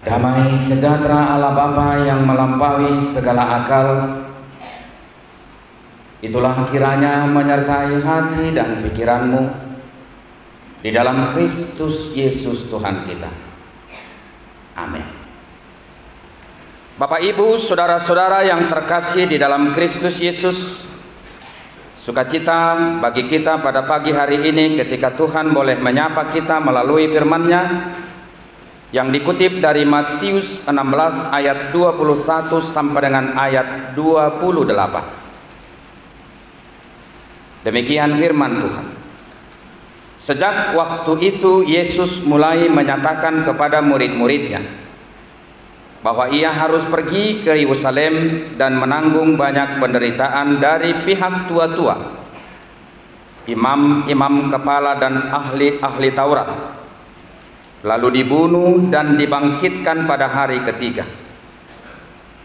Damai sejahtera Allah Bapa yang melampaui segala akal, itulah kiranya menyertai hati dan pikiranmu di dalam Kristus Yesus Tuhan kita. Amin. Bapak, Ibu, saudara-saudara yang terkasih di dalam Kristus Yesus, sukacita bagi kita pada pagi hari ini ketika Tuhan boleh menyapa kita melalui firman-Nya yang dikutip dari Matius 16 ayat 21 sampai dengan ayat 28. Demikian firman Tuhan. Sejak waktu itu Yesus mulai menyatakan kepada murid-muridnya bahwa ia harus pergi ke Yerusalem dan menanggung banyak penderitaan dari pihak tua-tua, imam-imam kepala dan ahli-ahli Taurat, lalu dibunuh dan dibangkitkan pada hari ketiga.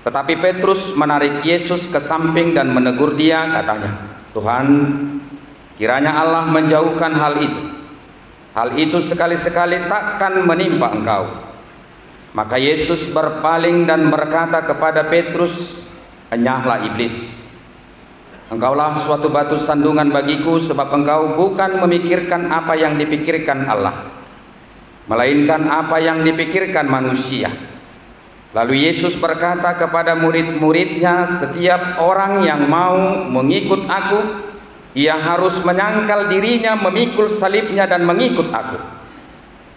Tetapi Petrus menarik Yesus ke samping dan menegur dia, katanya, "Tuhan, kiranya Allah menjauhkan hal itu. Hal itu sekali-sekali takkan menimpa engkau." Maka Yesus berpaling dan berkata kepada Petrus, "Enyahlah iblis. Engkaulah suatu batu sandungan bagiku, sebab engkau bukan memikirkan apa yang dipikirkan Allah, melainkan apa yang dipikirkan manusia." Lalu Yesus berkata kepada murid-muridnya, "Setiap orang yang mau mengikut aku, ia harus menyangkal dirinya, memikul salibnya dan mengikut aku.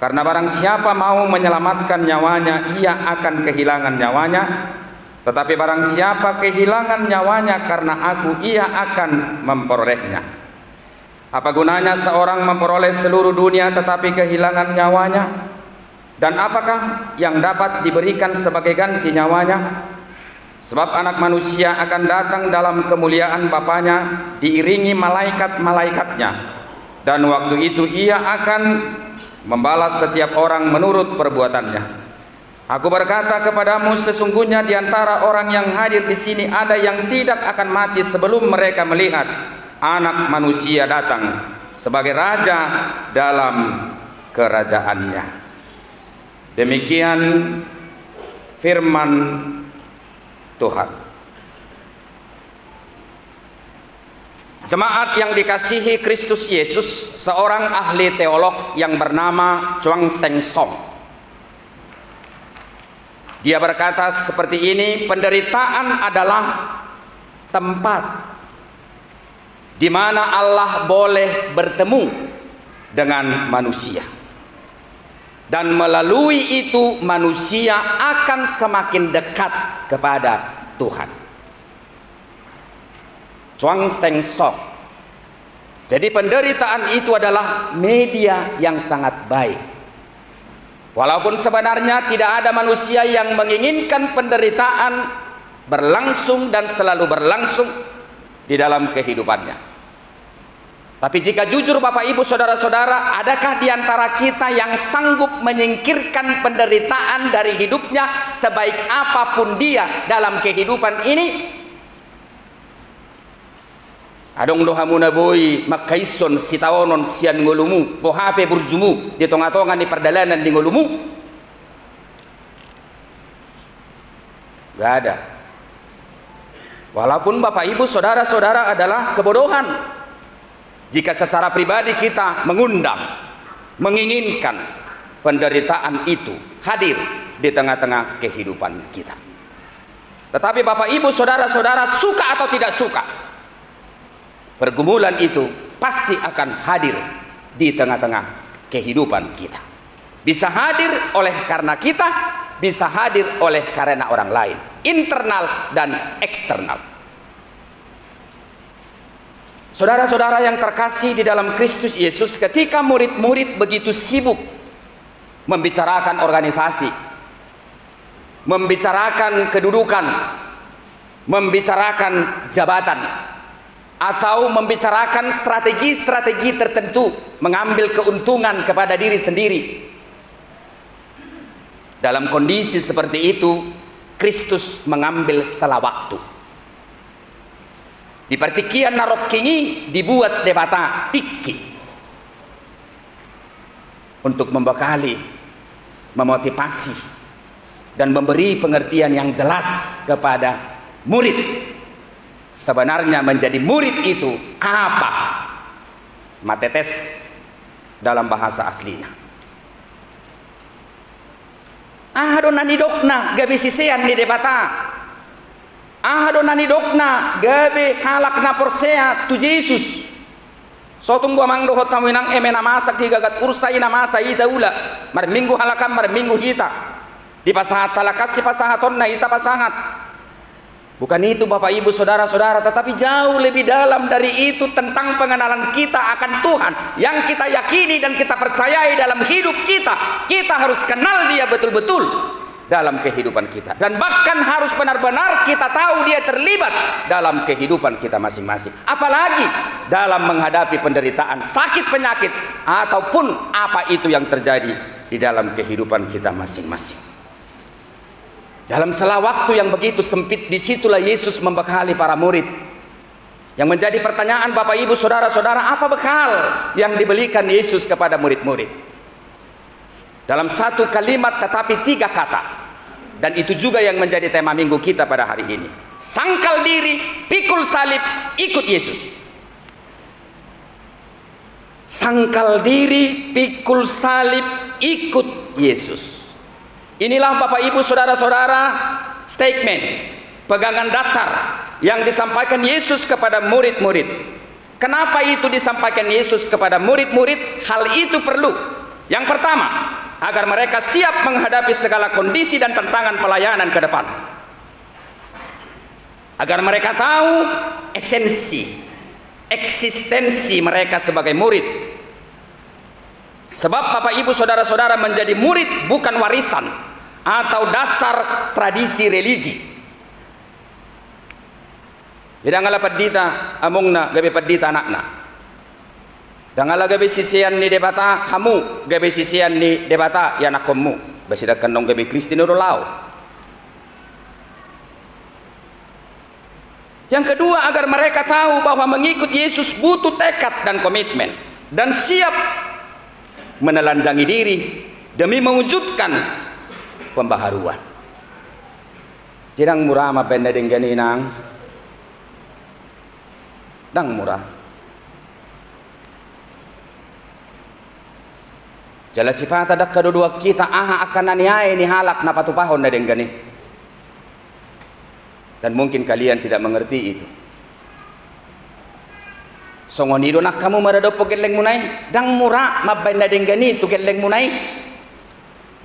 Karena barang siapa mau menyelamatkan nyawanya, ia akan kehilangan nyawanya. Tetapi barang siapa kehilangan nyawanya karena aku, ia akan memperolehnya. Apa gunanya seorang memperoleh seluruh dunia tetapi kehilangan nyawanya? Dan apakah yang dapat diberikan sebagai ganti nyawanya? Sebab Anak Manusia akan datang dalam kemuliaan Bapanya diiringi malaikat-malaikatnya, dan waktu itu ia akan membalas setiap orang menurut perbuatannya. Aku berkata kepadamu, sesungguhnya di antara orang yang hadir di sini ada yang tidak akan mati sebelum mereka melihat Anak Manusia datang sebagai Raja dalam kerajaannya." Demikian firman Tuhan. Jemaat yang dikasihi Kristus Yesus, seorang ahli teolog yang bernama Chuang Seng Song, dia berkata seperti ini: penderitaan adalah tempat di mana Allah boleh bertemu dengan manusia, dan melalui itu manusia akan semakin dekat kepada Tuhan. Chuang Seng Song. Jadi penderitaan itu adalah media yang sangat baik. Walaupun sebenarnya tidak ada manusia yang menginginkan penderitaan berlangsung dan selalu berlangsung di dalam kehidupannya. Tapi jika jujur Bapak, Ibu, saudara-saudara, adakah di antara kita yang sanggup menyingkirkan penderitaan dari hidupnya sebaik apapun dia dalam kehidupan ini? Adong lohamuna boy makaison sitawonon sian ngolumu pohape burjumu di tonga-tonga di perdalanan di ngolumu. Gak ada. Walaupun Bapak, Ibu, saudara-saudara adalah kebodohan jika secara pribadi kita mengundang, menginginkan penderitaan itu hadir di tengah-tengah kehidupan kita. Tetapi Bapak, Ibu, saudara-saudara, suka atau tidak suka, pergumulan itu pasti akan hadir di tengah-tengah kehidupan kita. Bisa hadir oleh karena kita, bisa hadir oleh karena orang lain, internal dan eksternal. Saudara-saudara yang terkasih di dalam Kristus Yesus, ketika murid-murid begitu sibuk membicarakan organisasi, membicarakan kedudukan, membicarakan jabatan, atau membicarakan strategi-strategi tertentu, mengambil keuntungan kepada diri sendiri, dalam kondisi seperti itu Kristus mengambil salah waktu. Di pertikian narok kingi dibuat debata tiki untuk membekali, memotivasi dan memberi pengertian yang jelas kepada murid. Sebenarnya menjadi murid itu apa? Matetes dalam bahasa aslinya. Ahadonani dokna gabe sisean di debata. Ahadonani dokna gabe halakna porsea tu Yesus. Sotong gua mangdo hotaminang emena masak di gagat ursai na masa ita ula. Mar minggu halakam mar minggu hita. Di pasahat talakas si pasahaton na ita pasahat. Bukan itu Bapak Ibu Saudara-saudara, tetapi jauh lebih dalam dari itu tentang pengenalan kita akan Tuhan yang kita yakini dan kita percayai dalam hidup kita. Kita harus kenal Dia betul-betul dalam kehidupan kita, dan bahkan harus benar-benar kita tahu Dia terlibat dalam kehidupan kita masing-masing, apalagi dalam menghadapi penderitaan, sakit, penyakit, ataupun apa itu yang terjadi di dalam kehidupan kita masing-masing. Dalam sela waktu yang begitu sempit, disitulah Yesus membekali para murid. Yang menjadi pertanyaan Bapak Ibu Saudara-saudara, apa bekal yang diberikan Yesus kepada murid-murid? Dalam satu kalimat tetapi tiga kata. Dan itu juga yang menjadi tema minggu kita pada hari ini. Sangkal diri, pikul salib, ikut Yesus. Sangkal diri, pikul salib, ikut Yesus. Inilah Bapak Ibu Saudara-saudara statement, pegangan dasar yang disampaikan Yesus kepada murid-murid. Kenapa itu disampaikan Yesus kepada murid-murid? Hal itu perlu. Yang pertama, agar mereka siap menghadapi segala kondisi dan tantangan pelayanan ke depan. Agar mereka tahu esensi, eksistensi mereka sebagai murid. Sebab Bapak Ibu Saudara-saudara, menjadi murid bukan warisan atau dasar tradisi religi. Jadi ngala padita amongna gabe padita anakna. Dangala gabe sisian ni debata kamu gabe sisian ni debata ya nakommu. Basida kanong gabe Kristen lao. Yang kedua, agar mereka tahu bahwa mengikut Yesus butuh tekad dan komitmen, dan siap menelanjangi diri demi mewujudkan pembaharuan. Jirang murah ma benda denggani nang dang murah. Jala sifat ada kedua kita akan aniai ni halak na patupahon na denggani. Dan mungkin kalian tidak mengerti itu. Songonido nak kamu marado pogeleng munai dang murah ma benda denggani tu geleng munai.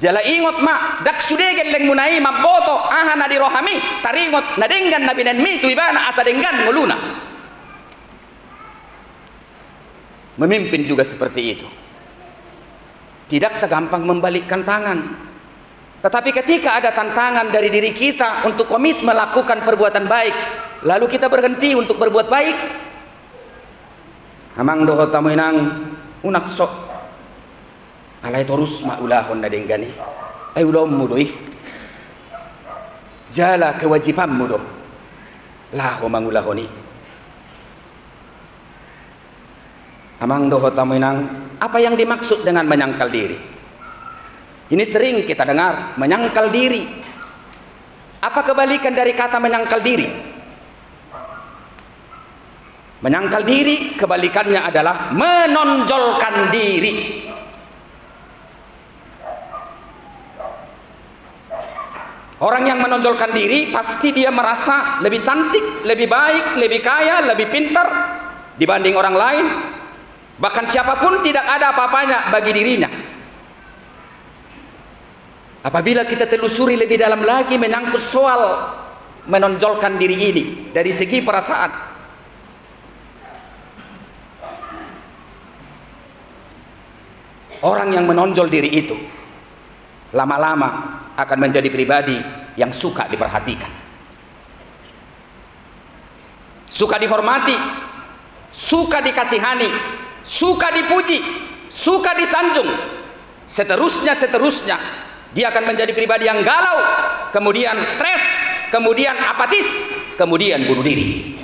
Jala ingot ma dak sude geleng munai ma boto na dirohami taringot na denggan na binenmi tu ibana asa denggan nguluna. Memimpin juga seperti itu. Tidak segampang membalikkan tangan. Tetapi ketika ada tantangan dari diri kita untuk komit melakukan perbuatan baik, lalu kita berhenti untuk berbuat baik, amang doho tamu inang unak sok alai torus ma ulahon na denggani ay ulom mudoi jala kewajiban mudo laho mangulahoni. Amang doho tamu inang, apa yang dimaksud dengan menyangkal diri? Ini sering kita dengar, menyangkal diri. Apa kebalikan dari kata menyangkal diri? Menyangkal diri kebalikannya adalah menonjolkan diri. Orang yang menonjolkan diri pasti dia merasa lebih cantik, lebih baik, lebih kaya, lebih pintar dibanding orang lain. Bahkan siapapun tidak ada apa-apanya bagi dirinya. Apabila kita telusuri lebih dalam lagi menyangkut soal menonjolkan diri ini dari segi perasaan, orang yang menonjol diri itu lama-lama akan menjadi pribadi yang suka diperhatikan, suka dihormati, suka dikasihani, suka dipuji, suka disanjung, seterusnya dia akan menjadi pribadi yang galau, kemudian stres, kemudian apatis, kemudian bunuh diri.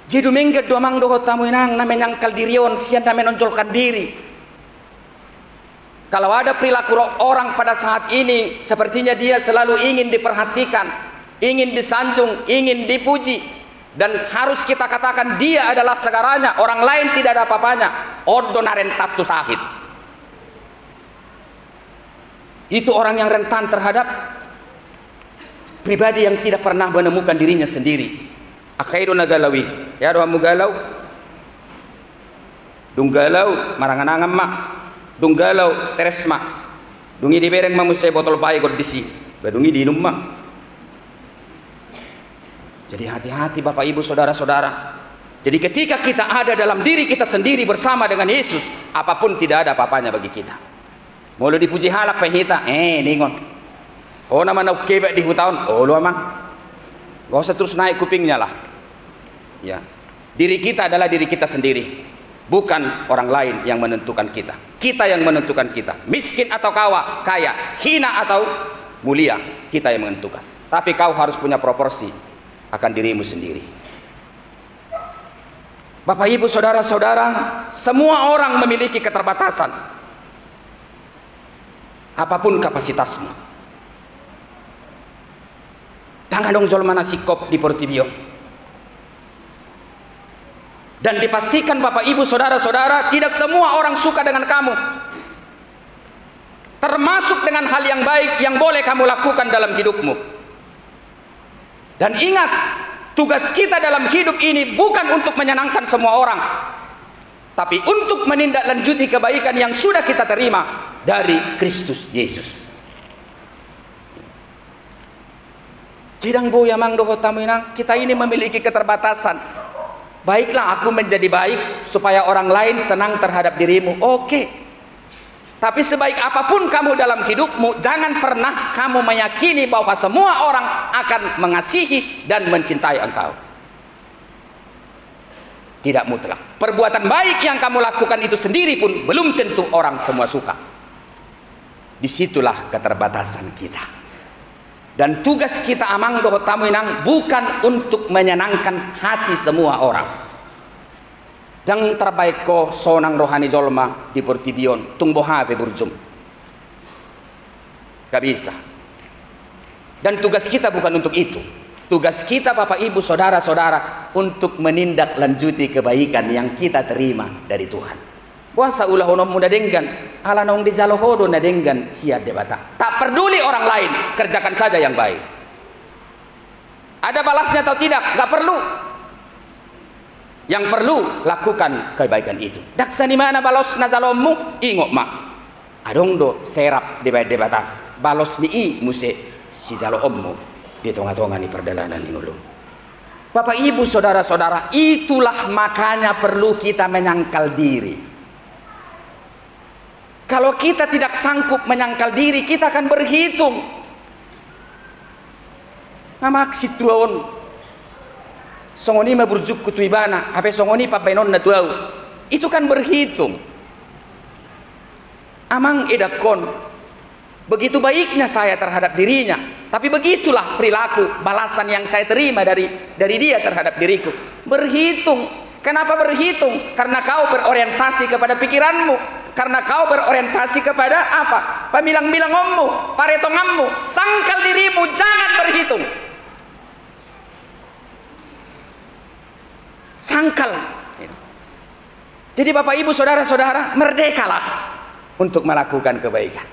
Jadi mengget dua mang doho tamu inang na menyangkal dirion sian na menonjolkan diri. Kalau ada perilaku orang pada saat ini, sepertinya dia selalu ingin diperhatikan, ingin disanjung, ingin dipuji, dan harus kita katakan dia adalah segaranya, orang lain tidak ada apa-apanya. Ordonaren tatu sahid. Itu orang yang rentan terhadap pribadi yang tidak pernah menemukan dirinya sendiri. Akhirun nagalawi, ya doa mugalau, dunggalau maranganangan mak. Dunggalau stres mak, dungi di bereng mamu saya botol pai kod disi, badungi di inum mak. Jadi hati-hati Bapak Ibu Saudara-saudara. Jadi ketika kita ada dalam diri kita sendiri bersama dengan Yesus, apapun tidak ada apa-apanya bagi kita. Mau dipuji halak pehita, ningon. Oh nama nak kebek di hutan, oh lu amang. Gak usah terus naik kupingnya lah. Ya, diri kita adalah diri kita sendiri. Bukan orang lain yang menentukan kita. Kita yang menentukan kita. Miskin atau kaya, hina atau mulia, kita yang menentukan. Tapi kau harus punya proporsi akan dirimu sendiri. Bapak Ibu Saudara-saudara, semua orang memiliki keterbatasan. Apapun kapasitasmu. Tangan dong jolmana sikop di Portibio. Dan dipastikan Bapak Ibu Saudara-saudara, tidak semua orang suka dengan kamu. Termasuk dengan hal yang baik yang boleh kamu lakukan dalam hidupmu. Dan ingat, tugas kita dalam hidup ini bukan untuk menyenangkan semua orang, tapi untuk menindaklanjuti kebaikan yang sudah kita terima dari Kristus Yesus. Jidang bo yamang doho taminang, kita ini memiliki keterbatasan. Baiklah aku menjadi baik supaya orang lain senang terhadap dirimu. Oke. Tapi sebaik apapun kamu dalam hidupmu, jangan pernah kamu meyakini bahwa semua orang akan mengasihi dan mencintai engkau. Tidak mutlak. Perbuatan baik yang kamu lakukan itu sendiri pun belum tentu orang semua suka. Disitulah keterbatasan kita. Dan tugas kita amang doho tamu inang bukan untuk menyenangkan hati semua orang. Dan terbaik ko sonang rohani zolma di Portibion tungbo habe burjum. Gak bisa. Dan tugas kita bukan untuk itu. Tugas kita Bapak Ibu Saudara-saudara untuk menindaklanjuti kebaikan yang kita terima dari Tuhan. Puasa ulah onom muda denggan, ala nong di jalohodo na denggan siat debata. Tak peduli orang lain, kerjakan saja yang baik. Ada balasnya atau tidak, nggak perlu. Yang perlu lakukan kebaikan itu. Daksa di mana balos na jalommu, ingok mak. Adong do serap debata. Balos ni i muse si jalo ommu di tonga-tonga ni perdalanan ingulung. Bapak Ibu Saudara-saudara, itulah makanya perlu kita menyangkal diri. Kalau kita tidak sanggup menyangkal diri, kita akan berhitung. Mamaksit tuaon. Songoni maburjuk kutuibana, apa songoni papainon na tuau. Itu kan berhitung. Amang edakon. Begitu baiknya saya terhadap dirinya, tapi begitulah perilaku balasan yang saya terima dari dia terhadap diriku. Berhitung. Kenapa berhitung? Karena kau berorientasi kepada pikiranmu. Karena kau berorientasi kepada apa? Pamilang-milangommu, paretongammu. Sangkal dirimu, jangan berhitung. Sangkal. Jadi Bapak Ibu Saudara-saudara, merdekalah untuk melakukan kebaikan.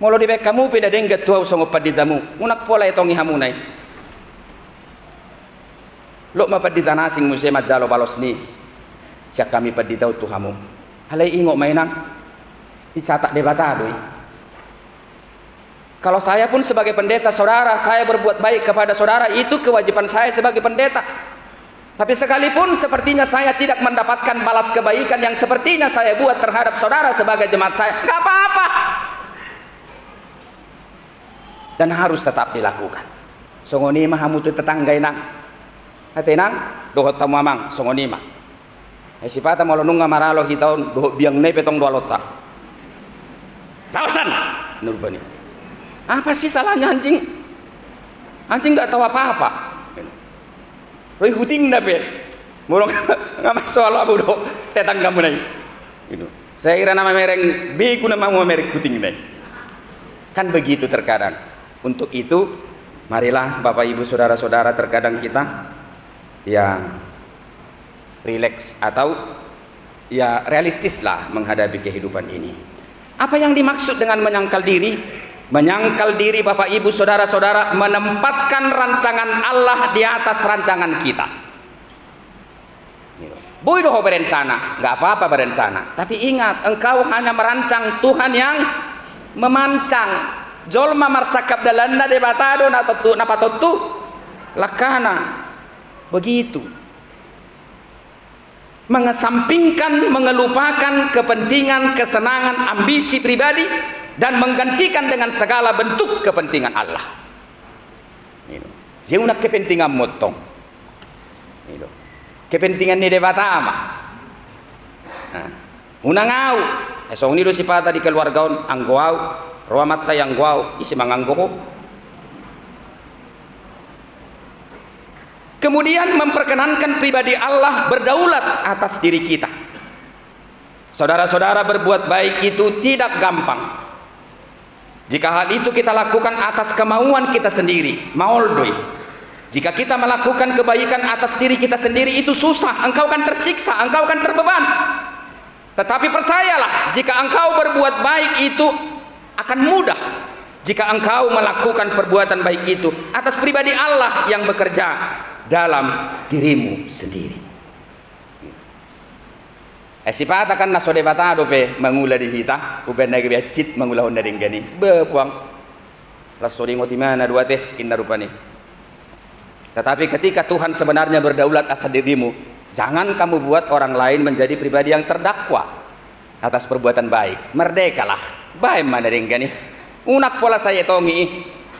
Molo di kamu peda denggat tuau songo paditamu, unak pola itongi hamunai. Lo mapadita nasing musye majalo balos ni. Siak kami paditau tuhamu. Halai ingok mainang dicatat debata doi. Kalau saya pun sebagai pendeta saudara, saya berbuat baik kepada saudara, itu kewajiban saya sebagai pendeta. Tapi sekalipun sepertinya saya tidak mendapatkan balas kebaikan yang sepertinya saya buat terhadap saudara sebagai jemaat saya, nggak apa-apa. Dan harus tetap dilakukan. Songoni mah hamutu tetangga inang. Hatenang dohot tamu amang songoni mah. Sipata mau nunga maralo hitaun doh biang ne petong dua lota. Lawasan, nurbani. Apa sih salahnya anjing? Anjing nggak tahu apa-apa. Roy huting dape. Mulong nggak masuk alam udah tetangga mulai. Gitu. Saya kira nama mereng begu nama merek kuting nih. Kan begitu terkadang. Untuk itu, marilah Bapak Ibu Saudara-saudara, terkadang kita ya rileks atau ya realistis lah menghadapi kehidupan ini. Apa yang dimaksud dengan menyangkal diri? Menyangkal diri Bapak Ibu Saudara-saudara, menempatkan rancangan Allah di atas rancangan kita. Boy doh berencana, nggak apa-apa berencana. Tapi ingat, engkau hanya merancang, Tuhan yang memancang. Jolma marsakap dalanna de batado napatotu lakana. Begitu. Mengesampingkan, mengelupakan kepentingan, kesenangan, ambisi pribadi dan menggantikan dengan segala bentuk kepentingan Allah. Jauh nak kepentingan motong. Kepentingan ni debata ama. Unang au, esong ni do sipata di keluargaon anggoau, roa mata yang goau, isi manganggo. Kemudian memperkenankan pribadi Allah berdaulat atas diri kita. Saudara-saudara, berbuat baik itu tidak gampang. Jika hal itu kita lakukan atas kemauan kita sendiri, maoldoi. Jika kita melakukan kebaikan atas diri kita sendiri, itu susah, engkau akan tersiksa, engkau akan terbeban. Tetapi percayalah, jika engkau berbuat baik itu akan mudah. Jika engkau melakukan perbuatan baik itu atas pribadi Allah yang bekerja dalam dirimu sendiri. Sipata kan naso debata dope mangula di hita, uben nagi biacit mangula honda denggani. Bepuang. Laso di ngotimana dua teh inna rupani. Tetapi ketika Tuhan sebenarnya berdaulat atas dirimu, jangan kamu buat orang lain menjadi pribadi yang terdakwa atas perbuatan baik. Merdekalah. Baik mana denggani. Unak pola saya tongi,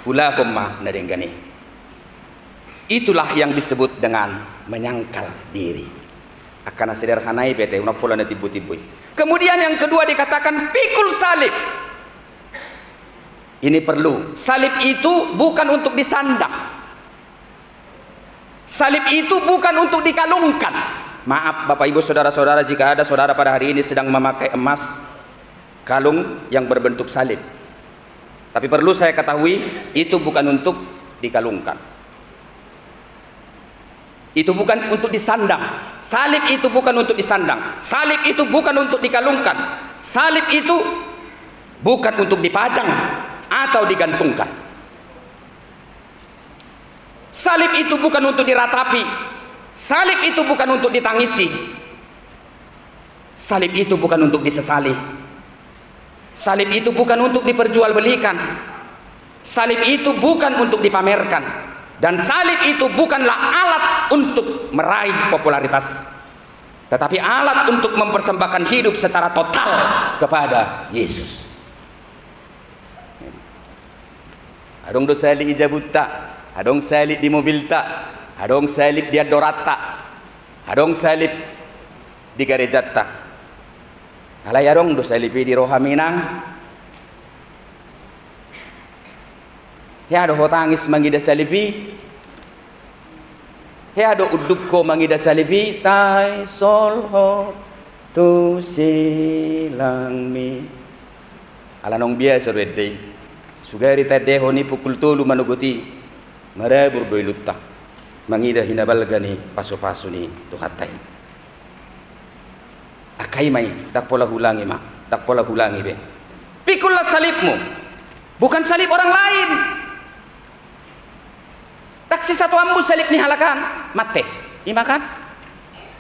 hula humma nadenggani. Itulah yang disebut dengan menyangkal diri. Akan sederhanai bete unak pola na tibu-tibu. Kemudian yang kedua dikatakan pikul salib. Ini perlu. Salib itu bukan untuk disandang. Salib itu bukan untuk dikalungkan. Maaf Bapak Ibu Saudara-saudara, jika ada saudara pada hari ini sedang memakai emas kalung yang berbentuk salib. Tapi perlu saya ketahui, itu bukan untuk dikalungkan. Itu bukan untuk disandang. Salib itu bukan untuk disandang. Salib itu bukan untuk dikalungkan. Salib itu bukan untuk dipajang atau digantungkan. Salib itu bukan untuk diratapi. Salib itu bukan untuk ditangisi. Salib itu bukan untuk disesali. Salib itu bukan untuk diperjualbelikan. Salib itu bukan untuk dipamerkan. Dan salib itu bukanlah alat untuk meraih popularitas, tetapi alat untuk mempersembahkan hidup secara total kepada Yesus. Adong do salib ijabuta. Adong salib di mobil tak, adong salib di adorata, adong salib di gereja tak. Alay adong do salib di rohaminang. Ya do hotangis mangida salibi. Ya do udukko mangida salibi. Sai sol ho tu silang mi. Alanong biasa redde. Sugari tade honi pukul tolu manugoti. Marabur doi lutta mangida hinabalgani paso-paso ni tuhatai. Akai mai dak pola hulangi ma, dak pola hulangi be. Pikullah salibmu, bukan salib orang lain. Dak si satu ambu salib ni halakan mate, imakan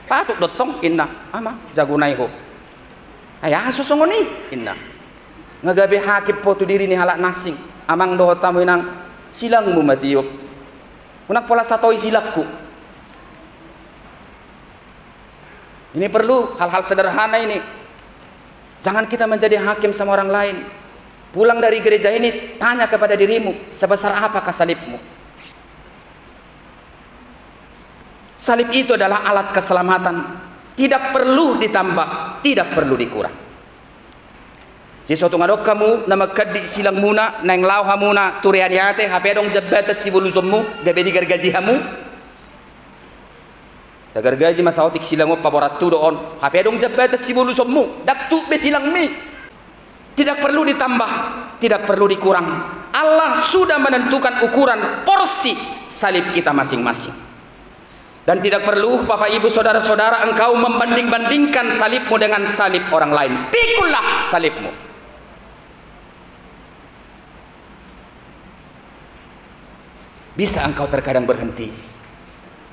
patuk dotong inna ama jagunai ho. Ayah sosongoni inna ngagabe hakip potu diri ni halak nasing amang doho tamu inang silangmu matiup. Unak pola satoi silakku. Ini perlu hal-hal sederhana ini. Jangan kita menjadi hakim sama orang lain. Pulang dari gereja ini, tanya kepada dirimu, sebesar apakah salibmu? Salib itu adalah alat keselamatan. Tidak perlu ditambah, tidak perlu dikurang. Jisuatu ngadok kamu nama kadi silang muna nang lau hamuna turianiate hape dong jabata si bulusommu gabe di gargaji hamu. Tagar gaji masa otik silang mo paboratu doon. Hape dong jabata si bulu sommu. Daktu be silang mi. Tidak perlu ditambah, tidak perlu dikurang. Allah sudah menentukan ukuran porsi salib kita masing-masing. Dan tidak perlu Bapak Ibu saudara-saudara engkau membanding-bandingkan salibmu dengan salib orang lain. Pikullah salibmu. Bisa engkau terkadang berhenti.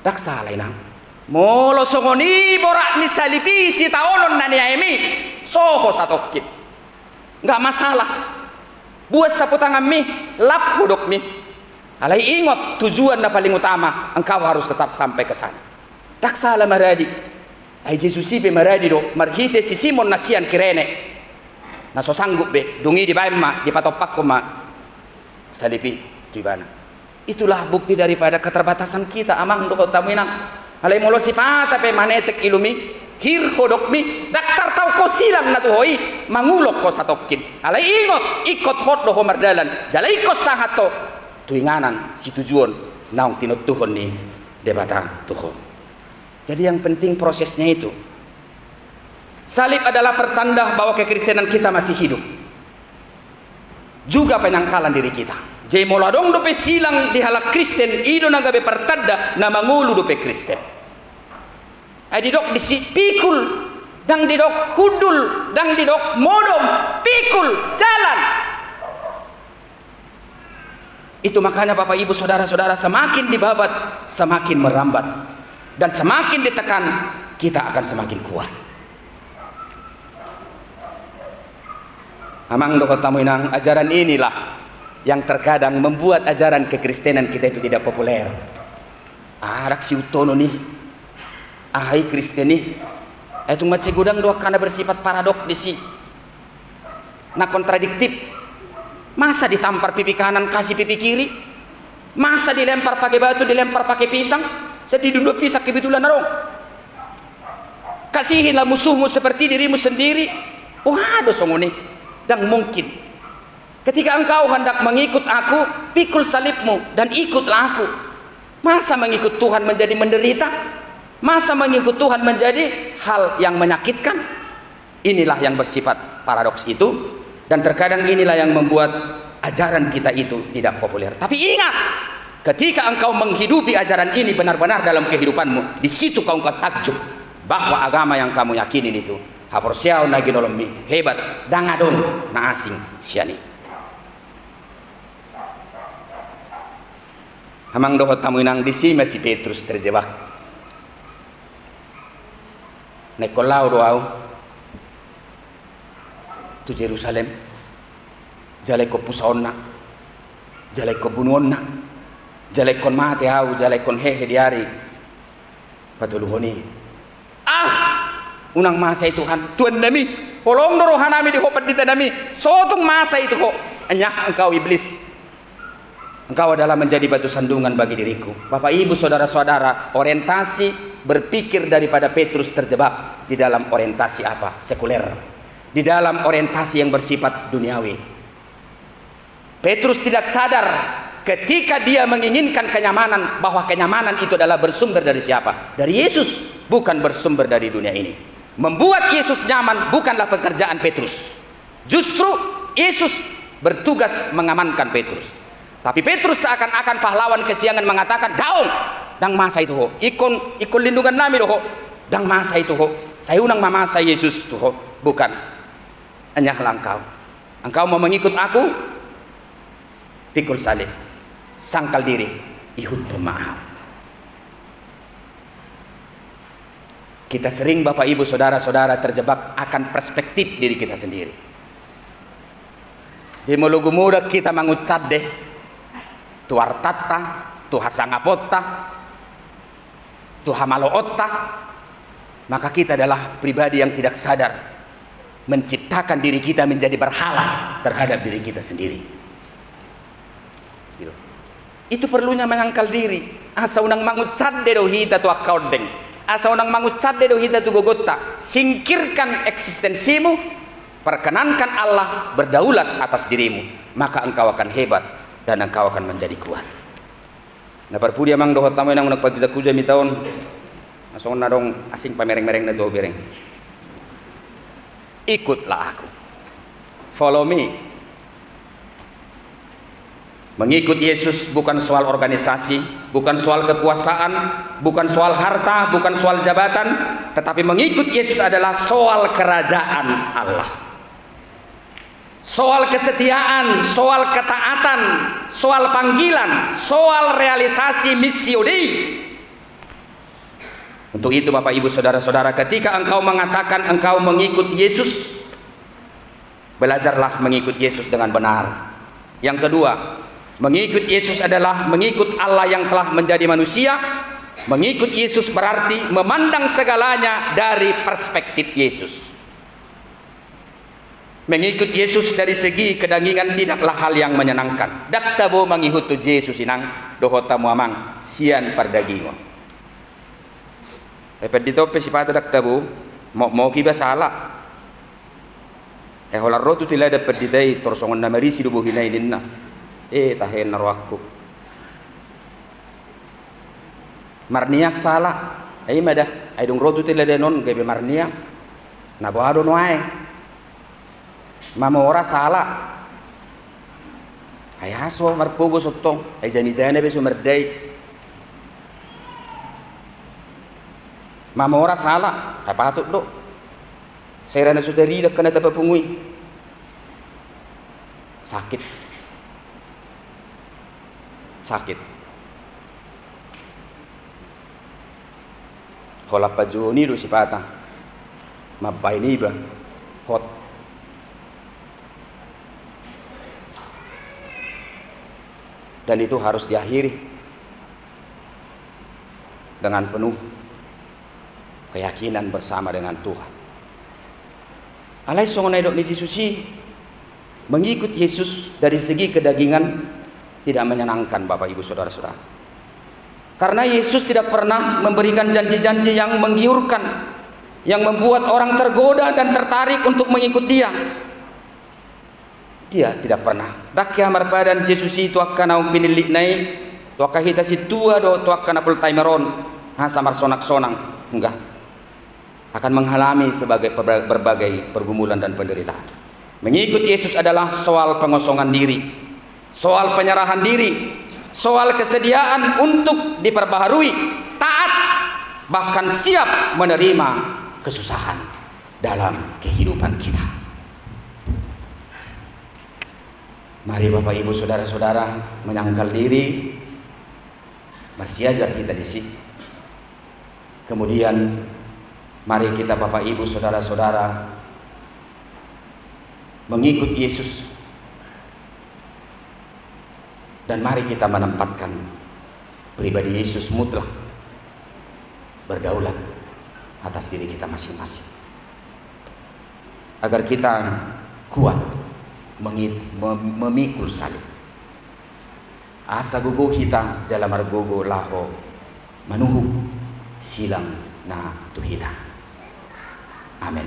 Dak salah nang. Molo songoni borak ni salipi si taonon nani aemi. Soho satokip. Enggak masalah. Buat sapu tangan mi, lap huduk mi. Alai ingat tujuan na paling utama, engkau harus tetap sampai ke sana. Dak salah maradi. Ai Jesus si be maradi do, marhite si Simon nasian kirene. Na so sanggup be, dungi di baima, di patopak ko ma salipi di bana. Itulah bukti daripada keterbatasan kita amang do tamuinang. Alai molo sifata pe manetek ilumi hir hodok mi daktar tau ko silang na tuhoi mangulok ko satokin. Alai ingot ikot hot do homardalan jala ikot sangat to tuinganan si tujuan naung tinut tuhon ni debata tuhon. Jadi yang penting prosesnya itu. Salib adalah pertanda bahwa kekristenan kita masih hidup, juga penyangkalan diri kita. Jadi moladong dope silang di halak Kristen ido nagabe pertanda na mangulu dope Kristen. Didok disi pikul, dang didok kudul, dang didok modom, pikul jalan. Itu makanya Bapak Ibu saudara-saudara semakin dibabat semakin merambat, dan semakin ditekan kita akan semakin kuat. Amang do tamuinang ajaran inilah yang terkadang membuat ajaran kekristenan kita itu tidak populer. Arak si utono nih, ahai Kristen nih, itu macam gudang doa karena bersifat paradok di si, nah kontradiktif. Masa ditampar pipi kanan kasih pipi kiri, masa dilempar pakai batu dilempar pakai pisang, sedih dua pisang kebetulan narong. Kasihilah musuhmu seperti dirimu sendiri. Waduh songoni, dan mungkin ketika engkau hendak mengikut aku, pikul salibmu dan ikutlah aku. Masa mengikut Tuhan menjadi menderita? Masa mengikut Tuhan menjadi hal yang menyakitkan? Inilah yang bersifat paradoks itu, dan terkadang inilah yang membuat ajaran kita itu tidak populer. Tapi ingat, ketika engkau menghidupi ajaran ini benar-benar dalam kehidupanmu, di situ kau takjub bahwa agama yang kamu yakinin itu haporsiau naginolomi hebat, dangadon na asing siani. Hamang dohot tamuinang disi masih Petrus terjebak. Nekolau doau tu Jerusalem, jalai ko pusaonna, jalai ko bunuonna, jalai kon mate au, jalai kon hehe diari. Patuluhoni. Unang masa itu Tuhan, Tuhan nami, holong dorohan nami di hopat dita nami, sotung masa itu kok, anyak engkau iblis. Engkau adalah menjadi batu sandungan bagi diriku. Bapak Ibu saudara-saudara, orientasi berpikir daripada Petrus terjebak di dalam orientasi apa? Sekuler. Di dalam orientasi yang bersifat duniawi. Petrus tidak sadar ketika dia menginginkan kenyamanan, bahwa kenyamanan itu adalah bersumber dari siapa? Dari Yesus, bukan bersumber dari dunia ini. Membuat Yesus nyaman bukanlah pekerjaan Petrus. Justru Yesus bertugas mengamankan Petrus. Tapi Petrus seakan-akan pahlawan kesiangan mengatakan, daun, dang masa itu ho, ikon lindungan nami doh, dang masa itu ho, saya unang mamasa Yesus tuh ho, bukan, hanya engkau mau mengikut aku, pikul salib, sangkal diri, ihut maaf. Kita sering Bapak Ibu saudara-saudara terjebak akan perspektif diri kita sendiri. Jadi mulugu muda kita mengucap deh, tuar tata, tuha sangapota, tuha maloota, maka kita adalah pribadi yang tidak sadar menciptakan diri kita menjadi berhala terhadap diri kita sendiri. Itu perlunya mengangkal diri. Asa unang mangucat de dohita tu akaudeng, asa unang mangucat de dohita tu gogota. Singkirkan eksistensimu, perkenankan Allah berdaulat atas dirimu, maka engkau akan hebat dan engkau akan menjadi kuat. Na parpudi amang dohot tamoy nang nagpagjakuja mi taon Langsung na dong asing pamereng-mereng na do bereng. Ikutlah aku. Follow me. Mengikut Yesus bukan soal organisasi, bukan soal kekuasaan, bukan soal harta, bukan soal jabatan, tetapi mengikut Yesus adalah soal kerajaan Allah. Soal kesetiaan, soal ketaatan, soal panggilan, soal realisasi missio Dei. Untuk itu Bapak Ibu Saudara-saudara, ketika engkau mengatakan engkau mengikut Yesus, belajarlah mengikut Yesus dengan benar. Yang kedua, mengikut Yesus adalah mengikut Allah yang telah menjadi manusia. Mengikut Yesus berarti memandang segalanya dari perspektif Yesus. Mengikut Yesus dari segi kedagingan tidaklah hal yang menyenangkan. Dak tabo mangihut tu Yesus inang dohota muamang sian pardagingo. Dito pe sipata dak tabo mau kiba salah. Holar rotu tila dapat didai torsongon na marisi dubo hinay dinna. Tahen narwakku. Marniak salah. Madah ay dong rotu tila denon gebe marniak. Nabo no ay. Mama ora salah. Ay aso marpugo sotong. Ay janidana beso merdai. Mama ora salah. Ay patut do. Saya rana sudari dak kana tapapungui. Sakit. Kalau pajuni do sipata. Mabay ni ba? Hot. Dan itu harus diakhiri dengan penuh keyakinan bersama dengan Tuhan. Alai songonai dok ni Yesusi mengikut Yesus dari segi kedagingan tidak menyenangkan Bapak Ibu Saudara-saudara. Karena Yesus tidak pernah memberikan janji-janji yang menggiurkan, yang membuat orang tergoda dan tertarik untuk mengikut Dia. Dia tidak pernah. Dakya marpadan Yesus itu akan pinilik naik, tu akan hita si tua do tu akan apel timeron, samar sonak-sonang, enggak. Akan menghalami sebagai berbagai pergumulan dan penderitaan. Mengikut Yesus adalah soal pengosongan diri, soal penyerahan diri, soal kesediaan untuk diperbaharui, taat, bahkan siap menerima kesusahan dalam kehidupan kita. Mari Bapak Ibu Saudara-saudara menyangkal diri, bersiajar kita di sini. Kemudian mari kita Bapak Ibu Saudara-saudara mengikut Yesus. Dan mari kita menempatkan pribadi Yesus mutlak berdaulat atas diri kita masing-masing. Agar kita kuat memikul salib. Asa gugu kita jalamar gugu laho manuhu silang na tuhita. Amin.